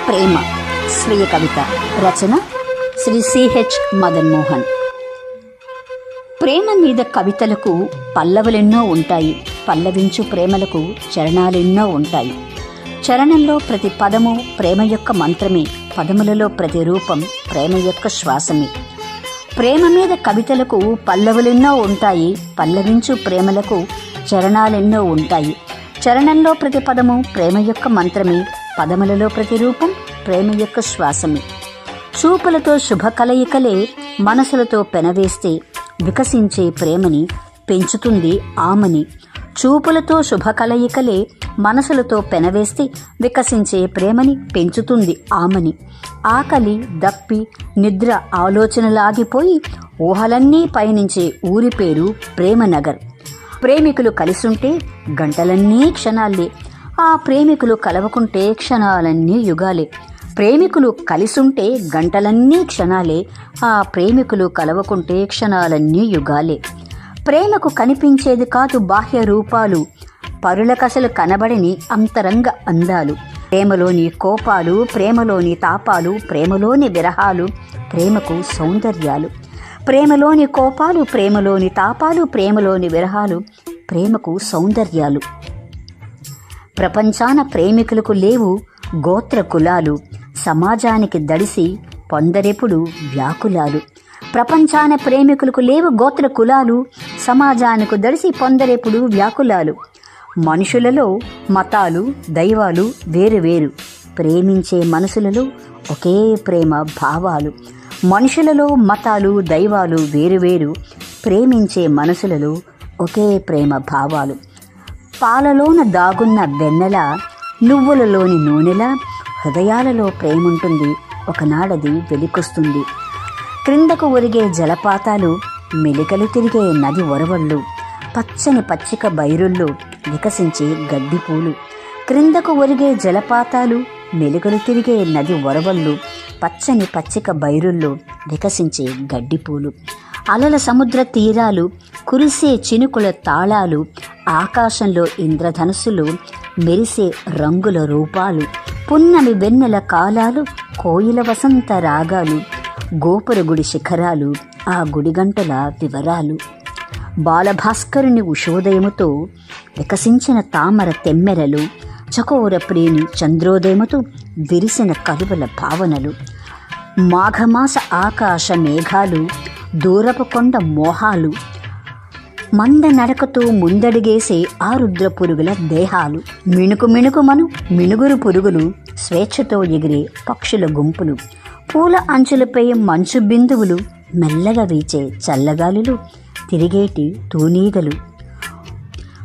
ప్రేమ స్వీయ కవిత. రచన శ్రీ సిహెచ్ మదన్ మోహన్. ప్రేమ మీద కవితలకు పల్లవులెన్నో ఉంటాయి. పల్లవించు ప్రేమలకు చరణాలెన్నో ఉంటాయి. చరణంలో ప్రతి పదము ప్రేమ యొక్క మంత్రమే. పదములలో ప్రతి రూపం ప్రేమ యొక్క శ్వాసమే. ప్రేమ మీద కవితలకు పల్లవులెన్నో ఉంటాయి. పల్లవించు ప్రేమలకు చరణాలెన్నో ఉంటాయి. చరణంలో ప్రతి పదము ప్రేమ యొక్క మంత్రమే. పదములలో ప్రతి రూపం ప్రేమ యొక్క శ్వాసమే. చూపులతో శుభ కలయికలే మనసులతో పెనవేస్తే వికసించే ప్రేమని పెంచుతుంది ఆమని. చూపులతో శుభ కలయికలే మనసులతో పెనవేస్తే వికసించే ప్రేమని పెంచుతుంది ఆమని. ఆకలి, దప్పి, నిద్ర ఆలోచనలాగిపోయి ఊహలన్నీ పయనించే ఊరి పేరు ప్రేమనగర్. ప్రేమికులు కలిసుంటే గంటలన్నీ క్షణాలే. ఆ ప్రేమికులు కలవకుంటే క్షణాలన్నీ యుగాలే. ప్రేమికులు కలిసుంటే గంటలన్నీ క్షణాలే. ఆ ప్రేమికులు కలవకుంటే క్షణాలన్నీ యుగాలే. ప్రేమకు కనిపించేది కాదు బాహ్య రూపాలు, పరులకసలు కనబడని అంతరంగ అందాలు. ప్రేమలోని కోపాలు, ప్రేమలోని తాపాలు, ప్రేమలోని విరహాలు ప్రేమకు సౌందర్యాలు. ప్రేమలోని కోపాలు, ప్రేమలోని తాపాలు, ప్రేమలోని విరహాలు ప్రేమకు సౌందర్యాలు. ప్రపంచాన ప్రేమికులకు లేవు గోత్ర కులాలు, సమాజానికి దడిసి పొందరెప్పుడు వ్యాకులాలు. ప్రపంచాన ప్రేమికులకు లేవు గోత్ర కులాలు, సమాజానికి దడిసి పొందరెప్పుడు వ్యాకులాలు. మనుషులలో మతాలు, దైవాలు వేరువేరు, ప్రేమించే మనసులలో ఒకే ప్రేమ భావాలు. మనుషులలో మతాలు, దైవాలు వేరువేరు, ప్రేమించే మనసులలో ఒకే ప్రేమ భావాలు. పాలలోన దాగున్న వెన్నెల, నువ్వులలోని నూనెలా హృదయాలలో ప్రేముంటుంది. ఒకనాడది వెలికొస్తుంది. క్రిందకు ఒరిగే జలపాతాలు, మెలికలు తిరిగే నది ఒరవళ్ళు, పచ్చని పచ్చిక బైరుల్లో వికసించే గడ్డిపూలు. క్రిందకు ఒరిగే జలపాతాలు, మెలికలు తిరిగే నది ఒరవళ్ళు, పచ్చని పచ్చిక బైరుల్లో వికసించే గడ్డిపూలు. అలల సముద్ర తీరాలు, కురిసే చినుకుల తాళాలు, ఆకాశంలో ఇంద్రధనుస్సులు, మెరిసే రంగుల రూపాలు, పున్నమి వెన్నెల కాలాలు, కోయిల వసంత రాగాలు, గోపుర గుడి శిఖరాలు, ఆ గుడిగంటల వివరాలు. బాలభాస్కరుని ఉషోదయముతో వికసించిన తామర తెమ్మెరలు, చకోర ప్రేణి చంద్రోదయముతో విరిసిన కలువల భావనలు. మాఘమాస ఆకాశ మేఘాలు, దూరపు కొండ మోహాలు, మంద నడకతో ముందడిగేసే ఆ రుద్ర పురుగుల దేహాలు. మిణుకు మిణుకుమను మినుగురు పురుగులు, స్వేచ్ఛతో ఎగిరే పక్షుల గుంపులు, పూల అంచులపై మంచు బిందువులు, మెల్లగా వీచే చల్లగాలులు, తిరిగేటి తూనీగలు.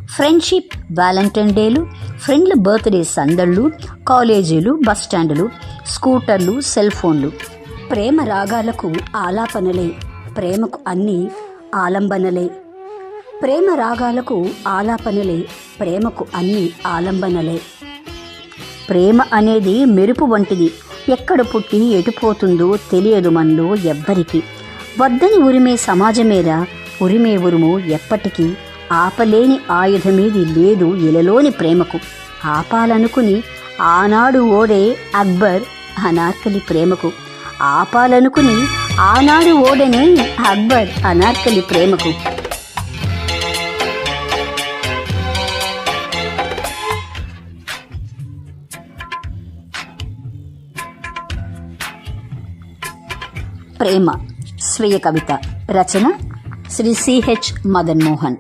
ఫ్రెండ్షిప్, వ్యాలంటైన్ డేలు, ఫ్రెండ్ల బర్త్డే సందళ్ళు, కాలేజీలు, బస్టాండులు, స్కూటర్లు, సెల్ ఫోన్లు. ప్రేమ రాగాలకు ఆలాపనలే, ప్రేమకు అన్నీ ఆలంబనలే. ప్రేమ రాగాలకు ఆలాపనలే, ప్రేమకు అన్నీ ఆలంబనలే. ప్రేమ అనేది మెరుపు వంటిది, ఎక్కడ పుట్టి ఎటుపోతుందో తెలియదు మనలో ఎవ్వరికి. వద్దని ఉరిమే సమాజమేరా ఉరిమే ఉరుము ఎప్పటికీ. ఆపలేని ఆయుధమేది లేదు ఇలలోని ప్రేమకు. ఆపాలనుకుని ఆనాడు ఓడే అక్బర్ అనార్కలి ప్రేమకు. ఆపాలనుకుని ఆనాడు ఓడనే అక్బర్ అనార్కలి ప్రేమకు. ప్రేమ స్వీయ కవిత. రచన శ్రీ సిహెచ్ మదన్ మోహన్.